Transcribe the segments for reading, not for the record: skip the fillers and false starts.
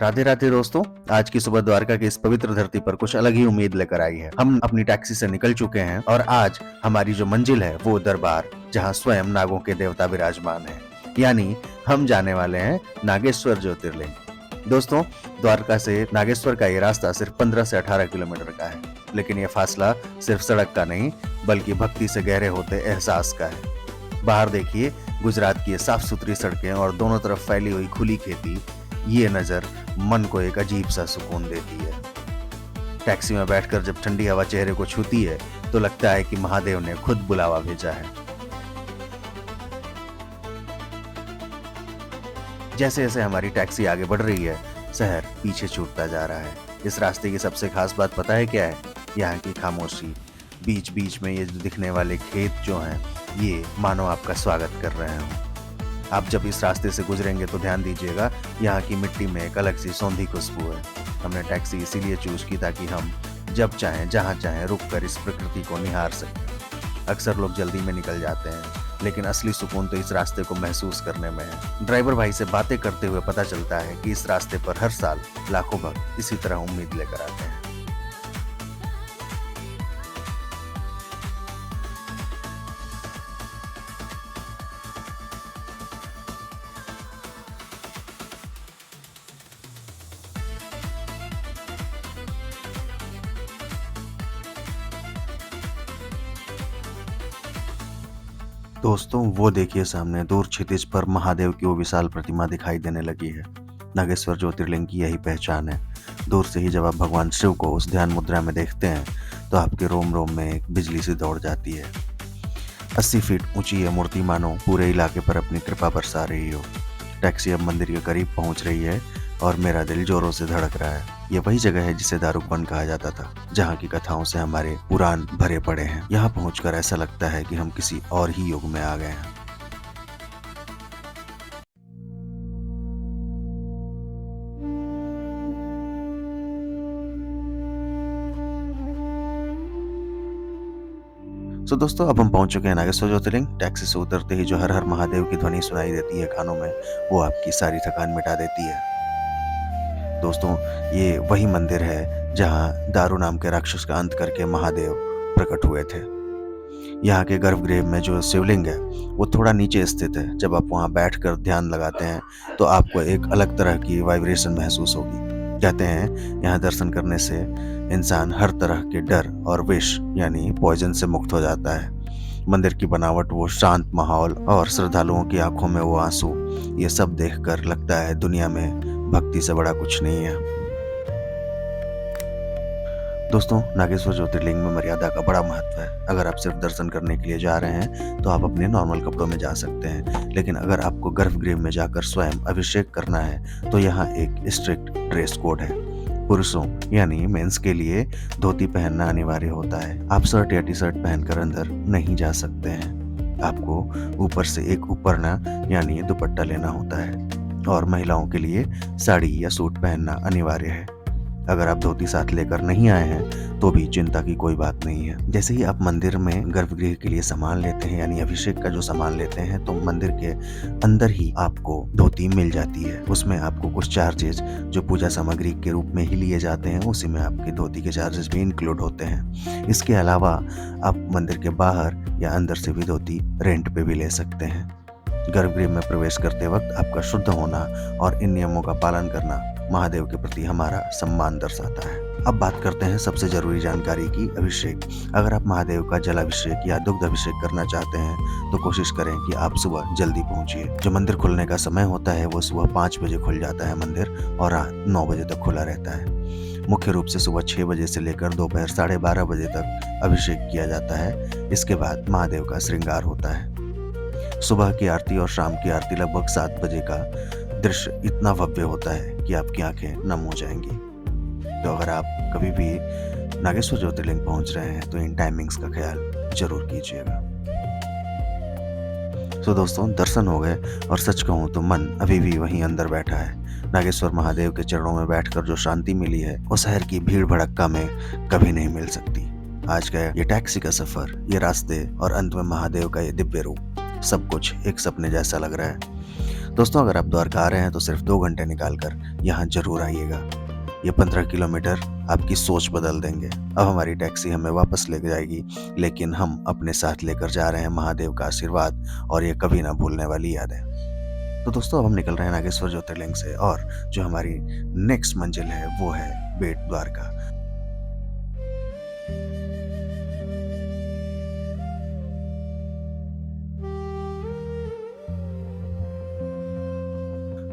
राधे राधे दोस्तों। आज की सुबह द्वारका की इस पवित्र धरती पर कुछ अलग ही उम्मीद लेकर आई है। हम अपनी टैक्सी से निकल चुके हैं और आज हमारी जो मंजिल है वो दरबार, जहां स्वयं नागों के देवता विराजमान हैं। यानी हम जाने वाले हैं नागेश्वर ज्योतिर्लिंग। दोस्तों, द्वारका से नागेश्वर का ये रास्ता सिर्फ 15 से 18 किलोमीटर का है, लेकिन ये फासला सिर्फ सड़क का नहीं बल्कि भक्ति से गहरे होते एहसास का है। बाहर देखिए, गुजरात की ये साफ सुथरी सड़कें और दोनों तरफ फैली हुई खुली खेती, ये नजर मन को एक अजीब सा सुकून देती है। टैक्सी में बैठकर जब ठंडी हवा चेहरे को छूती है तो लगता है कि महादेव ने खुद बुलावा भेजा है। जैसे जैसे हमारी टैक्सी आगे बढ़ रही है, शहर पीछे छूटता जा रहा है। इस रास्ते की सबसे खास बात पता है क्या है? यहाँ की खामोशी। बीच बीच में ये जो दिखने वाले खेत जो हैं, ये मानो आपका स्वागत कर रहे हैं। आप जब इस रास्ते से गुजरेंगे तो ध्यान दीजिएगा, यहाँ की मिट्टी में एक अलग सी सौंधी खुशबू है। हमने टैक्सी इसीलिए चूज की ताकि हम जब चाहें जहाँ चाहें रुककर इस प्रकृति को निहार सकें। अक्सर लोग जल्दी में निकल जाते हैं, लेकिन असली सुकून तो इस रास्ते को महसूस करने में है। ड्राइवर भाई से बातें करते हुए पता चलता है कि इस रास्ते पर हर साल लाखों भक्त इसी तरह उम्मीद लेकर आते हैं। दोस्तों, वो देखिए सामने दूर क्षितिज पर महादेव की वो विशाल प्रतिमा दिखाई देने लगी है। नागेश्वर ज्योतिर्लिंग की यही पहचान है। दूर से ही जब आप भगवान शिव को उस ध्यान मुद्रा में देखते हैं तो आपके रोम रोम में एक बिजली सी दौड़ जाती है। 80 फीट ऊंची ये मूर्ति मानो पूरे इलाके पर अपनी कृपा बरसा रही हो। टैक्सी अब मंदिर के करीब पहुंच रही है और मेरा दिल जोरों से धड़क रहा है। ये वही जगह है जिसे दारुकवन कहा जाता था, जहाँ की कथाओं से हमारे पुराण भरे पड़े हैं। यहाँ पहुंचकर ऐसा लगता है कि हम किसी और ही युग में आ गए हैं। तो दोस्तों, अब हम पहुंच चुके हैं नागेश्वर ज्योतिर्लिंग। टैक्सी से उतरते ही जो हर हर महादेव की ध्वनि सुनाई देती है कानों में, वो आपकी सारी थकान मिटा देती है। दोस्तों, ये वही मंदिर है जहां दारू नाम के राक्षस का अंत करके महादेव प्रकट हुए थे। यहाँ के गर्भगृह में जो शिवलिंग है वो थोड़ा नीचे स्थित है। जब आप वहाँ बैठकर ध्यान लगाते हैं तो आपको एक अलग तरह की वाइब्रेशन महसूस होगी। कहते हैं यहाँ दर्शन करने से इंसान हर तरह के डर और विष यानी पॉइजन से मुक्त हो जाता है। मंदिर की बनावट, वो शांत माहौल और श्रद्धालुओं की आंखों में वो आंसू, ये सब देखकर लगता है दुनिया में भक्ति से बड़ा कुछ नहीं है। दोस्तों, नागेश्वर ज्योतिर्लिंग में मर्यादा का बड़ा महत्व है। अगर आप सिर्फ दर्शन करने के लिए जा रहे हैं तो आप अपने नॉर्मल कपड़ों में जा सकते हैं, लेकिन अगर आपको गर्भगृह में जाकर स्वयं अभिषेक करना है तो यहाँ एक स्ट्रिक्ट ड्रेस कोड है। पुरुषों यानी मेंस के लिए धोती पहनना अनिवार्य होता है। आप शर्ट या टी शर्ट पहनकर अंदर नहीं जा सकते हैं। आपको ऊपर से एक उपरना यानी दुपट्टा लेना होता है और महिलाओं के लिए साड़ी या सूट पहनना अनिवार्य है। अगर आप धोती साथ लेकर नहीं आए हैं तो भी चिंता की कोई बात नहीं है। जैसे ही आप मंदिर में गर्भगृह के लिए सामान लेते हैं यानी अभिषेक का जो सामान लेते हैं, तो मंदिर के अंदर ही आपको धोती मिल जाती है। उसमें आपको कुछ चार्जेस जो पूजा सामग्री के रूप में ही लिए जाते हैं, उसी में आपकी धोती के चार्जेस भी इंक्लूड होते हैं। इसके अलावा आप मंदिर के बाहर या अंदर से भी धोती रेंट पे भी ले सकते हैं। गर्भगृह में प्रवेश करते वक्त आपका शुद्ध होना और इन नियमों का पालन करना महादेव के प्रति हमारा सम्मान दर्शाता है। अब बात करते हैं सबसे जरूरी जानकारी की, अभिषेक। अगर आप महादेव का जलाभिषेक या दुग्ध अभिषेक करना चाहते हैं तो कोशिश करें कि आप सुबह जल्दी पहुंचिए। जो मंदिर खुलने का समय होता है वो सुबह 5 बजे खुल जाता है मंदिर और रात 9 बजे तक खुला रहता है। मुख्य रूप से सुबह 6 बजे से लेकर दोपहर 12:30 बजे तक अभिषेक किया जाता है। इसके बाद महादेव का श्रृंगार होता है। सुबह की आरती और शाम की आरती लगभग 7 बजे का दृश्य इतना भव्य होता है कि आपकी आंखें नम हो जाएंगी। तो अगर आप कभी भी नागेश्वर ज्योतिर्लिंग पहुंच रहे हैं तो इन टाइमिंग्स का ख्याल जरूर कीजिएगा। तो दोस्तों, दर्शन हो गए और सच कहूं तो मन अभी भी वहीं अंदर बैठा है। नागेश्वर महादेव के चरणों में बैठकर जो शांति मिली है वो शहर की भीड़ भड़क्का में कभी नहीं मिल सकती। आज का ये टैक्सी का सफर, ये रास्ते और अंत में महादेव का ये दिव्य रूप, सब कुछ एक सपने जैसा लग रहा है। दोस्तों, अगर आप द्वारका आ रहे हैं तो सिर्फ 2 घंटे निकाल कर यहाँ ज़रूर आइएगा। ये 15 किलोमीटर आपकी सोच बदल देंगे। अब हमारी टैक्सी हमें वापस ले जाएगी, लेकिन हम अपने साथ लेकर जा रहे हैं महादेव का आशीर्वाद और ये कभी ना भूलने वाली यादें। तो दोस्तों, अब हम निकल रहे हैं नागेश्वर ज्योतिर्लिंग से और जो हमारी नेक्स्ट मंजिल है वो है बेट द्वारका।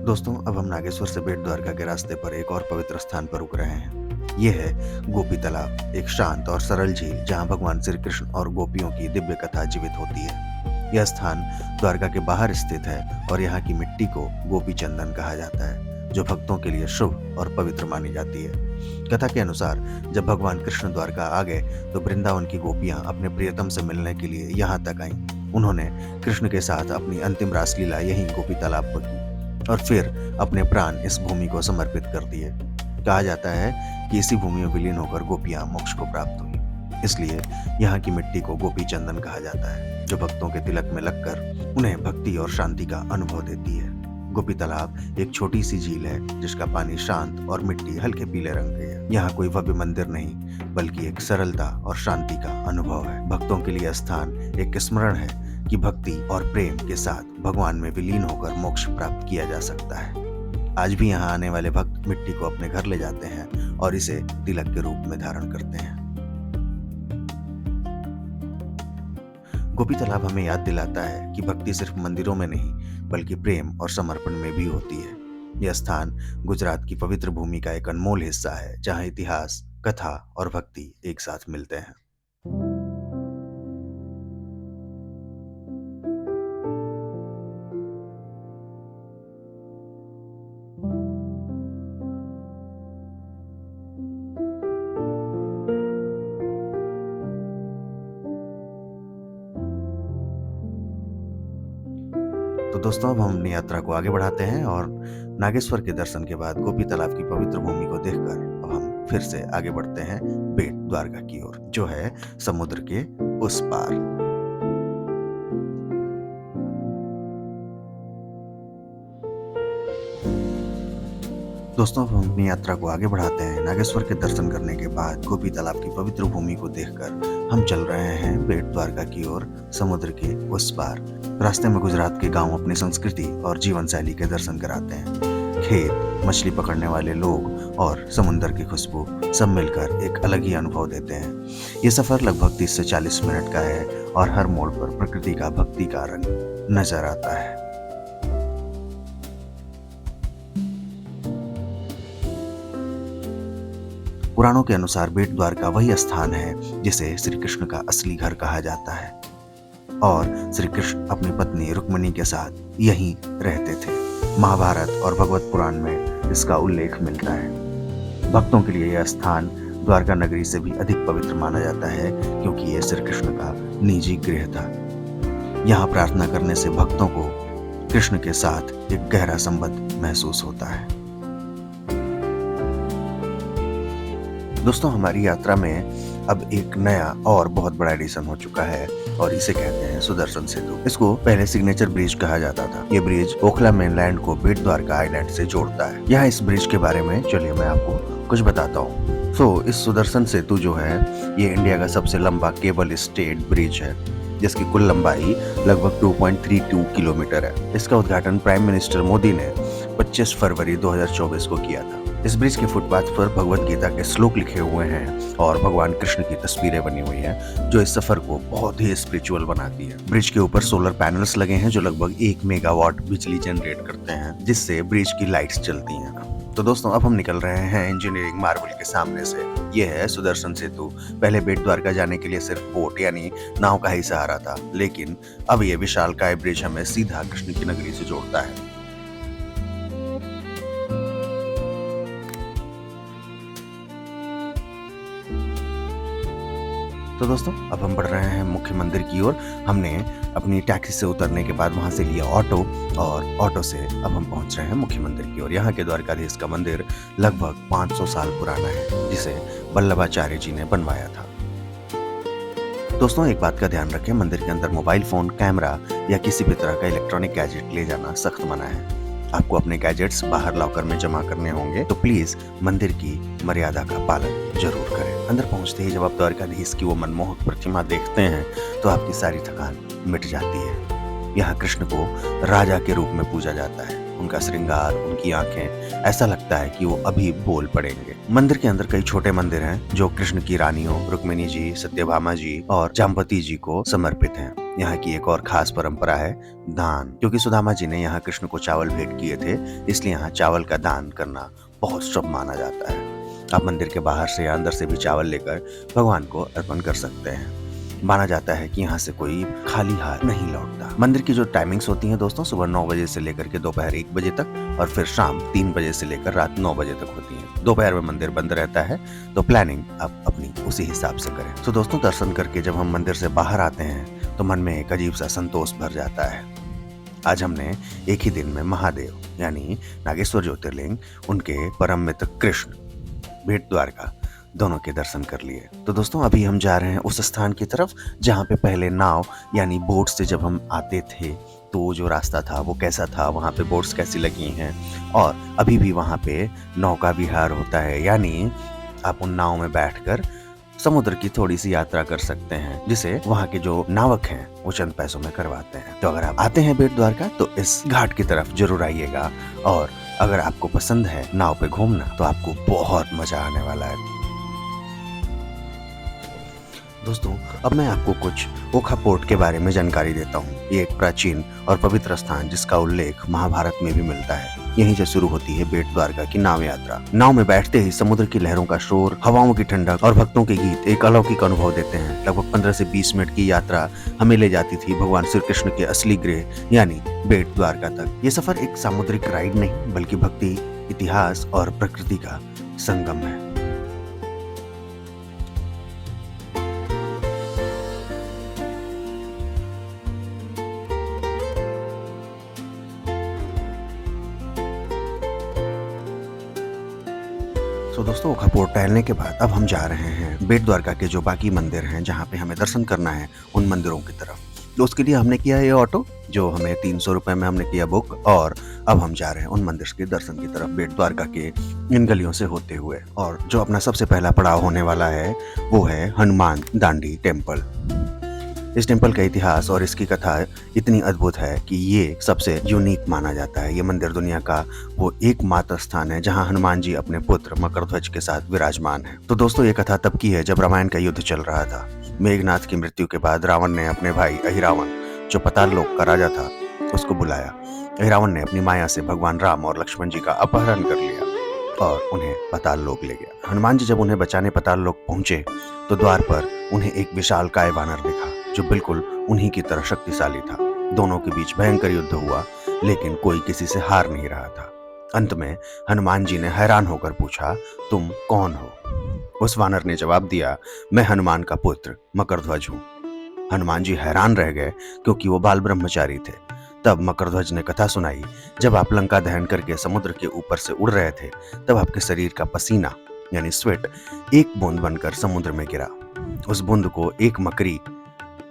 दोस्तों, अब हम नागेश्वर से बेट द्वारका के रास्ते पर एक और पवित्र स्थान पर रुक रहे हैं। ये है गोपी तालाब, एक शांत और सरल झील जहाँ भगवान श्री कृष्ण और गोपियों की दिव्य कथा जीवित होती है। यह स्थान द्वारका के बाहर स्थित है और यहाँ की मिट्टी को गोपी चंदन कहा जाता है, जो भक्तों के लिए शुभ और पवित्र मानी जाती है। कथा के अनुसार जब भगवान कृष्ण द्वारका आ गए तो वृंदावन की गोपियां अपने प्रियतम से मिलने के लिए यहाँ तक आईं। उन्होंने कृष्ण के साथ अपनी अंतिम रासलीला यहीं गोपी तालाब पर की और फिर अपने प्राण इस भूमि को समर्पित कर दिए। कहा जाता है कि इसी भूमि में विलीन होकर गोपियां मोक्ष को प्राप्त हुई। इसलिए यहाँ की मिट्टी को गोपी चंदन कहा जाता है, जो भक्तों के तिलक में लगकर उन्हें भक्ति और शांति का अनुभव देती है। गोपी तालाब एक छोटी सी झील है जिसका पानी शांत और मिट्टी हल्के पीले रंग की है। यहाँ कोई भव्य मंदिर नहीं, बल्कि एक सरलता और शांति का अनुभव है। भक्तों के लिए स्थान एक स्मरण है कि भक्ति और प्रेम के साथ भगवान में विलीन होकर मोक्ष प्राप्त किया जा सकता है। आज भी यहाँ आने वाले भक्त मिट्टी को अपने घर ले जाते हैं और इसे तिलक के रूप में धारण करते हैं। गोपी तालाब हमें याद दिलाता है कि भक्ति सिर्फ मंदिरों में नहीं, बल्कि प्रेम और समर्पण में भी होती है। यह स्थान गुजरात की पवित्र भूमि का एक अनमोल हिस्सा है, जहाँ इतिहास, कथा और भक्ति एक साथ मिलते हैं। तो दोस्तों, अब हम अपनी यात्रा को आगे बढ़ाते हैं और नागेश्वर के दर्शन के बाद गोपी तालाब की पवित्र भूमि को देखकर अब हम फिर से आगे बढ़ते हैं बेट द्वारका की ओर, जो है समुद्र के उस पार। दोस्तों, अब हम अपनी यात्रा को आगे बढ़ाते हैं। नागेश्वर के दर्शन करने के बाद गोपी तालाब की पवित्र भूमि को देखकर हम चल रहे हैं बेट द्वारका की ओर, समुद्र के उस पार। रास्ते में गुजरात के गांव अपनी संस्कृति और जीवन शैली के दर्शन कराते हैं। खेत, मछली पकड़ने वाले लोग और समुद्र की खुशबू सब मिलकर एक अलग ही अनुभव देते हैं। ये सफर लगभग 30 से 40 मिनट का है और हर मोड़ पर प्रकृति का भक्ति का रंग नजर आता है। पुराणों के अनुसार बेट द्वारका वही स्थान है जिसे श्री कृष्ण का असली घर कहा जाता है और श्री कृष्ण अपनी पत्नी रुक्मिणी के साथ यहीं रहते थे। महाभारत और भगवत पुराण में इसका उल्लेख मिलता है। भक्तों के लिए यह स्थान द्वारका नगरी से भी अधिक पवित्र माना जाता है, क्योंकि यह श्री कृष्ण का निजी गृह था। यहाँ प्रार्थना करने से भक्तों को कृष्ण के साथ एक गहरा संबंध महसूस होता है। दोस्तों, हमारी यात्रा में अब एक नया और बहुत बड़ा एडिशन हो चुका है और इसे कहते हैं सुदर्शन सेतु। इसको पहले सिग्नेचर ब्रिज कहा जाता था। ये ब्रिज ओखला मेनलैंड को बेट द्वारका आइलैंड से जोड़ता है। यहाँ इस ब्रिज के बारे में चलिए मैं आपको कुछ बताता हूँ। इस सुदर्शन सेतु जो है ये इंडिया का सबसे लंबा केबल स्टेड ब्रिज है, जिसकी कुल लंबाई लगभग 2.32 किलोमीटर है। इसका उद्घाटन प्राइम मिनिस्टर मोदी ने 25 फरवरी 2024 को किया था। इस ब्रिज के फुटपाथ पर भगवत गीता के श्लोक लिखे हुए हैं और भगवान कृष्ण की तस्वीरें बनी हुई हैं, जो इस सफर को बहुत ही स्पिरिचुअल बनाती है। ब्रिज के ऊपर सोलर पैनल्स लगे हैं जो लगभग 1 मेगावाट बिजली जनरेट करते हैं, जिससे ब्रिज की लाइट्स चलती हैं। तो दोस्तों, अब हम निकल रहे हैं इंजीनियरिंग मार्बल के सामने से। ये है सुदर्शन सेतु। पहले बेट द्वारका जाने के लिए सिर्फ बोट यानी नाव का ही सहारा था, लेकिन अब ये विशालकाय ब्रिज हमें सीधा कृष्ण की नगरी से जोड़ता है। तो दोस्तों, अब हम बढ़ रहे हैं मुख्य मंदिर की ओर। हमने अपनी टैक्सी से उतरने के बाद वहां से लिया ऑटो और ऑटो से अब हम पहुंच रहे हैं मुख्य मंदिर की ओर। यहाँ के द्वारकाधीश का मंदिर लगभग 500 साल पुराना है, जिसे वल्लभाचार्य जी ने बनवाया था। दोस्तों एक बात का ध्यान रखें, मंदिर के अंदर मोबाइल फोन, कैमरा या किसी भी तरह का इलेक्ट्रॉनिक गैजेट ले जाना सख्त मना है। आपको अपने गैजेट्स बाहर लॉकर में जमा करने होंगे, तो प्लीज मंदिर की मर्यादा का पालन जरूर करें। अंदर पहुंचते ही जब आप द्वारकाधीश की वो मनमोहक प्रतिमा देखते हैं तो आपकी सारी थकान मिट जाती है। यहाँ कृष्ण को राजा के रूप में पूजा जाता है। उनका श्रृंगार, उनकी आंखें, ऐसा लगता है कि वो अभी बोल पड़ेंगे। मंदिर के अंदर कई छोटे मंदिर हैं जो कृष्ण की रानियों रुक्मिणी जी, सत्यभामा जी और जाम्बवती जी को समर्पित हैं। यहाँ की एक और खास परंपरा है दान, क्योंकि सुदामा जी ने यहाँ कृष्ण को चावल भेंट किए थे, इसलिए यहाँ चावल का दान करना बहुत शुभ माना जाता है। आप मंदिर के बाहर से या अंदर से भी चावल लेकर भगवान को अर्पण कर सकते हैं। माना जाता है कि यहाँ से कोई खाली हाथ नहीं लौटता। मंदिर की जो टाइमिंग्स होती हैं दोस्तों, सुबह 9 बजे से लेकर के दोपहर 1 बजे तक और फिर शाम 3 बजे से लेकर रात 9 बजे तक होती हैं। दोपहर में मंदिर बंद रहता है, तो प्लानिंग आप अपनी उसी हिसाब से करें। तो दोस्तों दर्शन करके जब हम मंदिर से बाहर आते हैं तो मन में एक अजीब सा संतोष भर जाता है। आज हमने एक ही दिन में महादेव यानी नागेश्वर ज्योतिर्लिंग, उनके परम मित्र कृष्ण, भेंट द्वारका दोनों के दर्शन कर लिए। तो दोस्तों अभी हम जा रहे हैं उस स्थान की तरफ जहाँ पे पहले नाव यानी बोट से जब हम आते थे तो जो रास्ता था वो कैसा था, वहाँ पे बोट्स कैसी लगी हैं, और अभी भी वहाँ पे नौका विहार होता है, यानी आप उन नाव में बैठकर समुद्र की थोड़ी सी यात्रा कर सकते हैं, जिसे वहाँ के जो नावक हैं वो चंद पैसों में करवाते हैं। तो अगर आप आते हैं भेंट द्वारका तो इस घाट की तरफ जरूर आइएगा, और अगर आपको पसंद है नाव पे घूमना तो आपको बहुत मजा आने वाला है। दोस्तों अब मैं आपको कुछ ओखा पोर्ट के बारे में जानकारी देता हूँ। ये एक प्राचीन और पवित्र स्थान जिसका उल्लेख महाभारत में भी मिलता है। यहीं से शुरू होती है भेंट द्वारका की नाव यात्रा। नाव में बैठते ही समुद्र की लहरों का शोर, हवाओं की ठंडक और भक्तों के गीत एक अलौकिक अनुभव देते हैं। लगभग 15 से 20 मिनट की यात्रा हमें ले जाती थी भगवान श्री कृष्ण के असली गृह यानी भेंट द्वारका तक। ये सफर एक सामुद्रिक राइड नहीं बल्कि भक्ति, इतिहास और प्रकृति का संगम है। तो दोस्तों ओखा पोर्ट टहलने के बाद अब हम जा रहे हैं भेंट द्वारका के जो बाकी मंदिर हैं जहाँ पे हमें दर्शन करना है उन मंदिरों की तरफ। तो उसके लिए हमने किया ये ऑटो जो हमें 300 रुपए में हमने किया बुक, और अब हम जा रहे हैं उन मंदिर के दर्शन की तरफ भेंट द्वारका के इन गलियों से होते हुए। और जो अपना सबसे पहला पड़ाव होने वाला है वो है हनुमान दांडी टेम्पल। इस टेम्पल का इतिहास और इसकी कथा इतनी अद्भुत है कि ये सबसे यूनिक माना जाता है। ये मंदिर दुनिया का वो एकमात्र स्थान है जहां हनुमान जी अपने पुत्र मकरध्वज के साथ विराजमान हैं। तो दोस्तों ये कथा तब की है जब रामायण का युद्ध चल रहा था। मेघनाथ की मृत्यु के बाद रावण ने अपने भाई अहिरावण, जो पाताल लोक का राजा था, उसको बुलाया। अहिरावण ने अपनी माया से भगवान राम और लक्ष्मण जी का अपहरण कर लिया और उन्हें पाताल लोक ले गया। हनुमान जी जब उन्हें बचाने पाताल लोक पहुंचे तो द्वार पर उन्हें एक विशाल काय वानर दिखा जो बिल्कुल उन्हीं की तरह शक्तिशाली था। दोनों के बीच भयंकर युद्ध हुआ, लेकिन कोई किसी से हार नहीं रहा था। अंत में हनुमान जी ने हैरान होकर पूछा, तुम कौन हो? उस वानर ने जवाब दिया, मैं हनुमान का पुत्र मकरध्वज हूँ। हनुमान जी हैरान रह गए क्योंकि वो बाल ब्रह्मचारी थे। तब मकरध्वज ने कथा सुनाई, जब आप लंका दहन करके समुद्र के ऊपर से उड़ रहे थे तब आपके शरीर का पसीना यानी स्वेट एक बूंद बनकर समुद्र में गिरा। उस बूंद को एक मकड़ी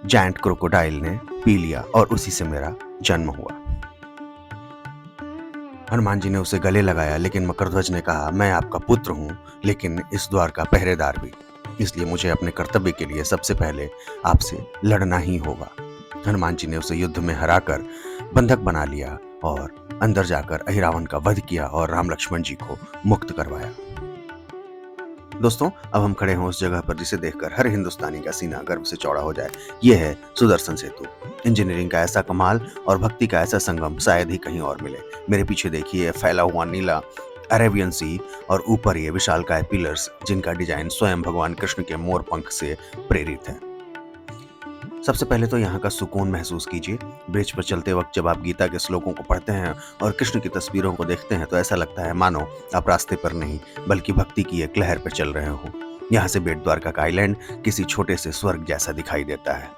जायंट क्रोकोडाइल ने पी लिया और उसी से मेरा जन्म हुआ। हनुमान जी ने उसे गले लगाया, लेकिन मकरध्वज ने कहा, मैं आपका पुत्र हूँ लेकिन इस द्वार का पहरेदार भी, इसलिए मुझे अपने कर्तव्य के लिए सबसे पहले आपसे लड़ना ही होगा। हनुमान जी ने उसे युद्ध में हराकर बंधक बना लिया और अंदर जाकर अहिरावण का वध किया और राम लक्ष्मण जी को मुक्त करवाया। दोस्तों अब हम खड़े हैं उस जगह पर जिसे देखकर हर हिंदुस्तानी का सीना गर्व से चौड़ा हो जाए। ये है सुदर्शन सेतु। इंजीनियरिंग का ऐसा कमाल और भक्ति का ऐसा संगम शायद ही कहीं और मिले। मेरे पीछे देखिए फैला हुआ नीला अरेबियन सी और ऊपर ये विशालकाय पिलर्स जिनका डिजाइन स्वयं भगवान कृष्ण के मोर पंख से प्रेरित है। सबसे पहले तो यहाँ का सुकून महसूस कीजिए। ब्रिज पर चलते वक्त जब आप गीता के श्लोकों को पढ़ते हैं और कृष्ण की तस्वीरों को देखते हैं तो ऐसा लगता है मानो आप रास्ते पर नहीं बल्कि भक्ति की एक लहर पर चल रहे हो। यहाँ से भेंट द्वारका का आइलैंड किसी छोटे से स्वर्ग जैसा दिखाई देता है।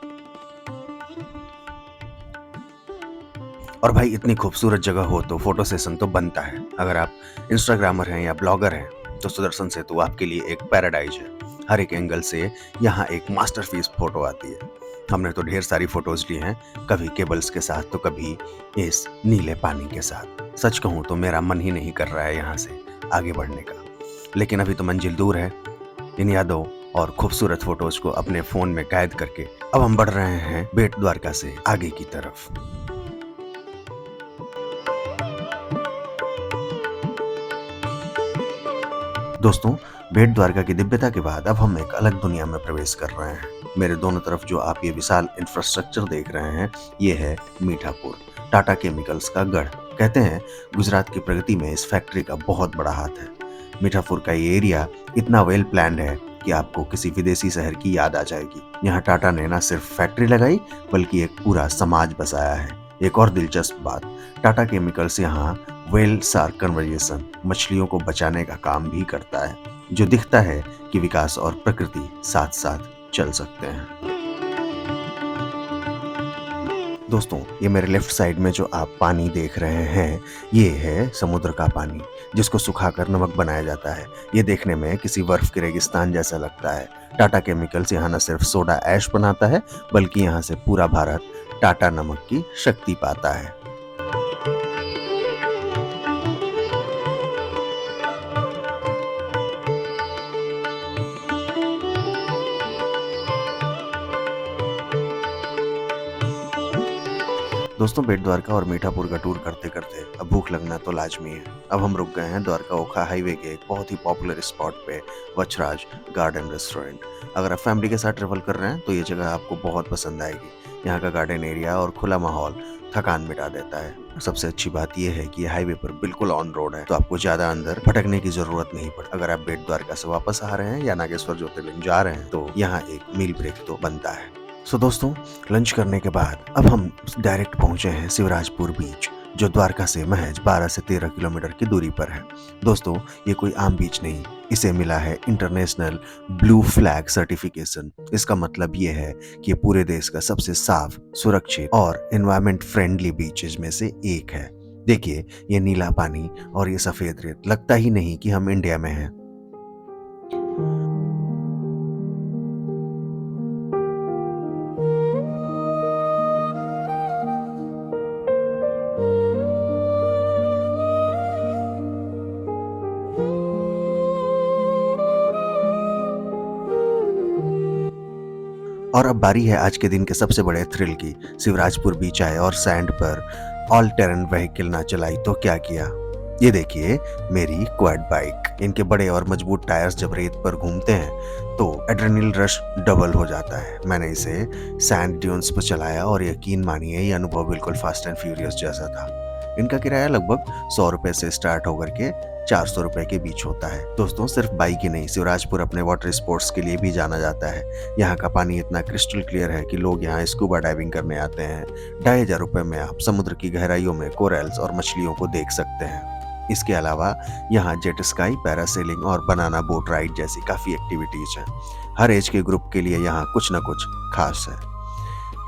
और भाई इतनी खूबसूरत जगह हो तो फोटो सेशन तो बनता है। अगर आप इंस्टाग्रामर हैं या ब्लॉगर हैं तो सुदर्शन सेतु आपके लिए एक पैराडाइज है। हर एक एंगल से यहाँ एक मास्टरपीस फोटो आती है। हमने तो ढेर सारी फोटोज ली हैं, कभी केबल्स के साथ तो कभी इस नीले पानी के साथ। सच कहूँ तो मेरा मन ही नहीं कर रहा है यहाँ से आगे बढ़ने का, लेकिन अभी तो मंजिल दूर है। इन यादों और खूबसूरत फोटोज को अपने फोन में कैद करके अब हम बढ़ रहे हैं बेट द्वारका से आगे की तरफ। दोस्तों, बेट द्वारका की दिव्यता के बाद अब हम एक अलग दुनिया में प्रवेश कर रहे हैं। मेरे दोनों तरफ जो आप ये विशाल इंफ्रास्ट्रक्चर देख रहे हैं, ये है मीठापुर, टाटा केमिकल्स का गढ़। कहते हैं गुजरात की प्रगति में इस फैक्ट्री का बहुत बड़ा हाथ है। मीठापुर का ये एरिया इतना वेल प्लान्ड है कि आपको किसी विदेशी शहर की याद आ जाएगी। यहाँ टाटा ने न सिर्फ फैक्ट्री लगाई बल्कि एक पूरा समाज बसाया है। एक और दिलचस्प बात, टाटा केमिकल्स यहाँ वेल शार्क कन्वर्जेशन, मछलियों को बचाने का काम भी करता है, जो दिखता है कि विकास और प्रकृति साथ साथ चल सकते हैं। दोस्तों, ये मेरे लेफ्ट साइड में जो आप पानी देख रहे हैं, ये है समुद्र का पानी, जिसको सुखाकर नमक बनाया जाता है। ये देखने में किसी बर्फ के रेगिस्तान जैसा लगता है। टाटा केमिकल्स यहाँ न सिर्फ सोडा ऐश बनाता है, बल्कि यहाँ से पूरा भारत टाटा नमक की शक्ति पाता है। दोस्तों, बेट द्वारका और मीठापुर का टूर करते करते अब भूख लगना तो लाजमी है। अब हम रुक गए हैं द्वारका ओखा हाईवे के एक बहुत ही पॉपुलर स्पॉट पे, वचराज गार्डन रेस्टोरेंट। अगर आप फैमिली के साथ ट्रेवल कर रहे हैं तो ये जगह आपको बहुत पसंद आएगी। यहाँ का गार्डन एरिया और खुला माहौल थकान मिटा देता है। सबसे अच्छी बात यह है कि ये हाईवे पर बिल्कुल ऑन रोड है, तो आपको ज्यादा अंदर भटकने की जरूरत नहीं पड़ती। अगर आप बेट द्वारका से वापस आ रहे हैं या नागेश्वर ज्योतिर्लिंग जा रहे हैं तो यहाँ एक मील ब्रेक तो बनता है। दोस्तों, लंच करने के बाद अब हम डायरेक्ट पहुंचे हैं शिवराजपुर बीच, जो द्वारका से महज 12 से 13 किलोमीटर की दूरी पर है। दोस्तों, ये कोई आम बीच नहीं, इसे मिला है इंटरनेशनल ब्लू फ्लैग सर्टिफिकेशन। इसका मतलब ये है कि ये पूरे देश का सबसे साफ, सुरक्षित और एनवायरमेंट फ्रेंडली बीचेज में से एक है। देखिए, ये नीला पानी और ये सफेद रेत, लगता ही नहीं कि हम इंडिया में हैं। और अब बारी है आज के दिन के सबसे बड़े थ्रिल की। शिवराजपुर बीच आए और सैंड पर ऑल टेरेन व्हीकल ना चलाई तो क्या किया। ये देखिए मेरी क्वाड बाइक। इनके बड़े और मजबूत टायर्स जब रेत पर घूमते हैं तो एड्रेनल रश डबल हो जाता है। मैंने इसे सैंड ड्यून्स पर चलाया और यकीन मानिए ये अनुभव बिल्कुल फास्ट एंड फ्यूरियस जैसा था। इनका किराया लगभग 100 रुपए से स्टार्ट होकर के 400 रुपए के बीच होता है। दोस्तों, सिर्फ बाइक ही नहीं, शिवराजपुर अपने वाटर स्पोर्ट्स के लिए भी जाना जाता है। यहाँ का पानी इतना क्रिस्टल क्लियर है कि लोग यहाँ स्कूबा डाइविंग करने आते हैं। 2500 रुपए में आप समुद्र की गहराइयों में कोरल्स और मछलियों को देख सकते हैं। इसके अलावा यहाँ जेट स्काई, पैरासेलिंग और बनाना बोट राइड जैसी काफी एक्टिविटीज हैं। हर एज के ग्रुप के लिए यहाँ कुछ न कुछ खास है।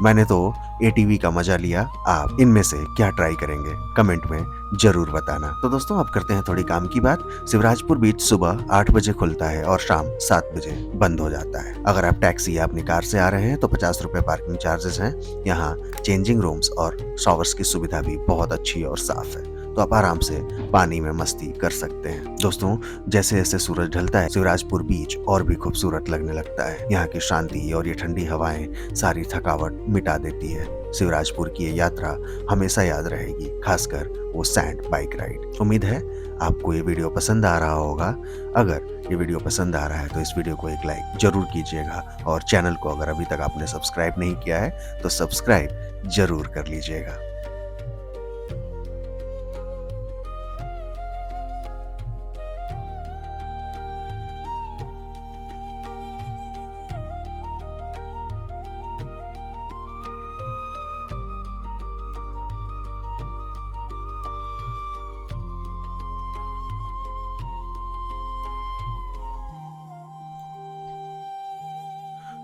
मैंने तो एटीवी का मजा लिया, आप इनमें से क्या ट्राई करेंगे कमेंट में जरूर बताना। तो दोस्तों, अब करते हैं थोड़ी काम की बात। शिवराजपुर बीच सुबह 8 बजे खुलता है और शाम 7 बजे बंद हो जाता है। अगर आप टैक्सी या अपनी कार से आ रहे हैं तो 50 रुपए पार्किंग चार्जेस हैं। यहाँ चेंजिंग रूम्स और शॉवर्स की सुविधा भी बहुत अच्छी और साफ है, तो आप आराम से पानी में मस्ती कर सकते हैं। दोस्तों, जैसे जैसे सूरज ढलता है शिवराजपुर बीच और भी खूबसूरत लगने लगता है। यहाँ की शांति और ये ठंडी हवाएं सारी थकावट मिटा देती है। शिवराजपुर की ये यात्रा हमेशा याद रहेगी, खासकर वो सैंड बाइक राइड। उम्मीद है आपको ये वीडियो पसंद आ रहा होगा। अगर ये वीडियो पसंद आ रहा है तो इस वीडियो को एक लाइक जरूर कीजिएगा और चैनल को अगर अभी तक आपने सब्सक्राइब नहीं किया है तो सब्सक्राइब जरूर कर लीजिएगा।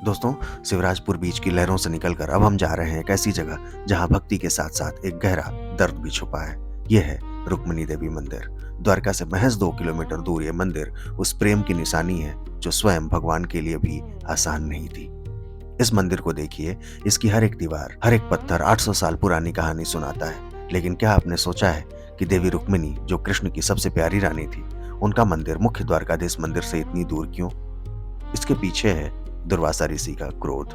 दोस्तों, शिवराजपुर बीच की लहरों से निकलकर अब हम जा रहे हैं एक ऐसी जगह जहां भक्ति के साथ साथ एक गहरा दर्द भी छुपा है। यह है रुक्मिणी देवी मंदिर। द्वारका से महज 2 किलोमीटर दूर ये मंदिर उस प्रेम की निशानी है जो स्वयं भगवान के लिए भी आसान नहीं थी। इस मंदिर को देखिए, इसकी हर एक दीवार, हर एक पत्थर 800 साल पुरानी कहानी सुनाता है। लेकिन क्या आपने सोचा है कि देवी रुक्मिणी, जो कृष्ण की सबसे प्यारी रानी थी, उनका मंदिर मुख्य द्वारकाधीश मंदिर से इतनी दूर क्यों? इसके पीछे है दुर्वासा ऋषि का क्रोध।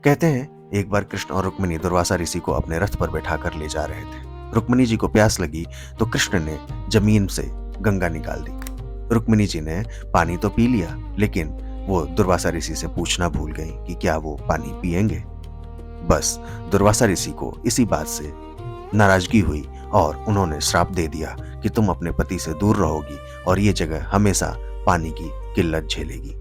कहते हैं एक बार कृष्ण और रुक्मिणी दुर्वासा ऋषि को अपने रथ पर बैठाकर ले जा रहे थे। रुक्मिणी जी को प्यास लगी तो कृष्ण ने जमीन से गंगा निकाल दी। रुक्मिणी जी ने पानी तो पी लिया, लेकिन वो दुर्वासा ऋषि से पूछना भूल गई कि क्या वो पानी पिएंगे। बस दुर्वासा ऋषि को इसी बात से नाराजगी हुई और उन्होंने श्राप दे दिया कि तुम अपने पति से दूर रहोगी और ये जगह हमेशा पानी की किल्लत झेलेगी।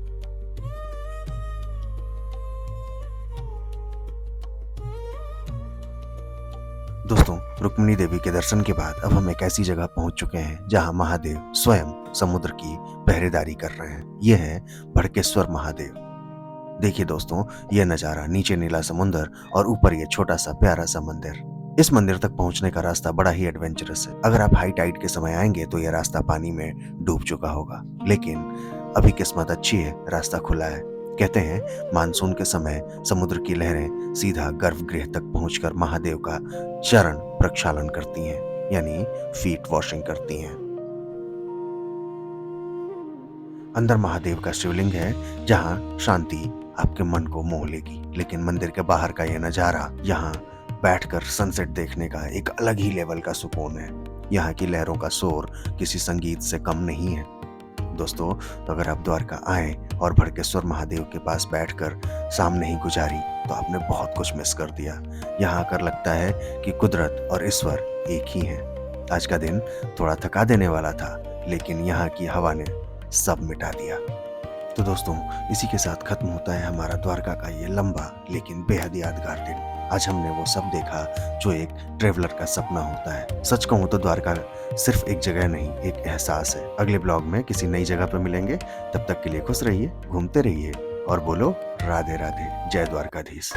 दोस्तों, रुक्मिणी देवी के दर्शन के बाद अब हम एक ऐसी जगह पहुंच चुके हैं जहां महादेव स्वयं समुद्र की पहरेदारी कर रहे हैं। यह है भड़केश्वर महादेव। देखिए दोस्तों, यह नजारा, नीचे नीला समुद्र और ऊपर ये छोटा सा प्यारा सा मंदिर। इस मंदिर तक पहुंचने का रास्ता बड़ा ही एडवेंचरस है। अगर आप हाई टाइड के समय आएंगे तो यह रास्ता पानी में डूब चुका होगा, लेकिन अभी किस्मत अच्छी है, रास्ता खुला है। कहते हैं मानसून के समय समुद्र की लहरें सीधा गर्भगृह तक पहुंचकर महादेव का चरण प्रक्षालन करती हैं, यानी फीट वॉशिंग करती हैं। अंदर महादेव का शिवलिंग है जहां शांति आपके मन को मोह लेगी, लेकिन मंदिर के बाहर का यह नजारा, यहाँ बैठकर सनसेट देखने का एक अलग ही लेवल का सुकून है। यहाँ की लहरों का शोर किसी संगीत से कम नहीं है। दोस्तों, अगर आप द्वारका आए और भड़केश्वर महादेव के पास बैठकर शाम नहीं गुजारी तो आपने बहुत कुछ मिस कर दिया। यहाँ आकर लगता है कि कुदरत और ईश्वर एक ही हैं। आज का दिन थोड़ा थका देने वाला था, लेकिन यहाँ की हवा ने सब मिटा दिया। तो दोस्तों, इसी के साथ खत्म होता है हमारा द्वारका का ये लंबा लेकिन बेहद यादगार दिन। आज हमने वो सब देखा जो एक ट्रेवलर का सपना होता है। सच कहूँ तो द्वारका सिर्फ एक जगह नहीं, एक एहसास है। अगले ब्लॉग में किसी नई जगह पर मिलेंगे। तब तक के लिए खुश रहिए, घूमते रहिए और बोलो राधे राधे। जय द्वारकाधीश।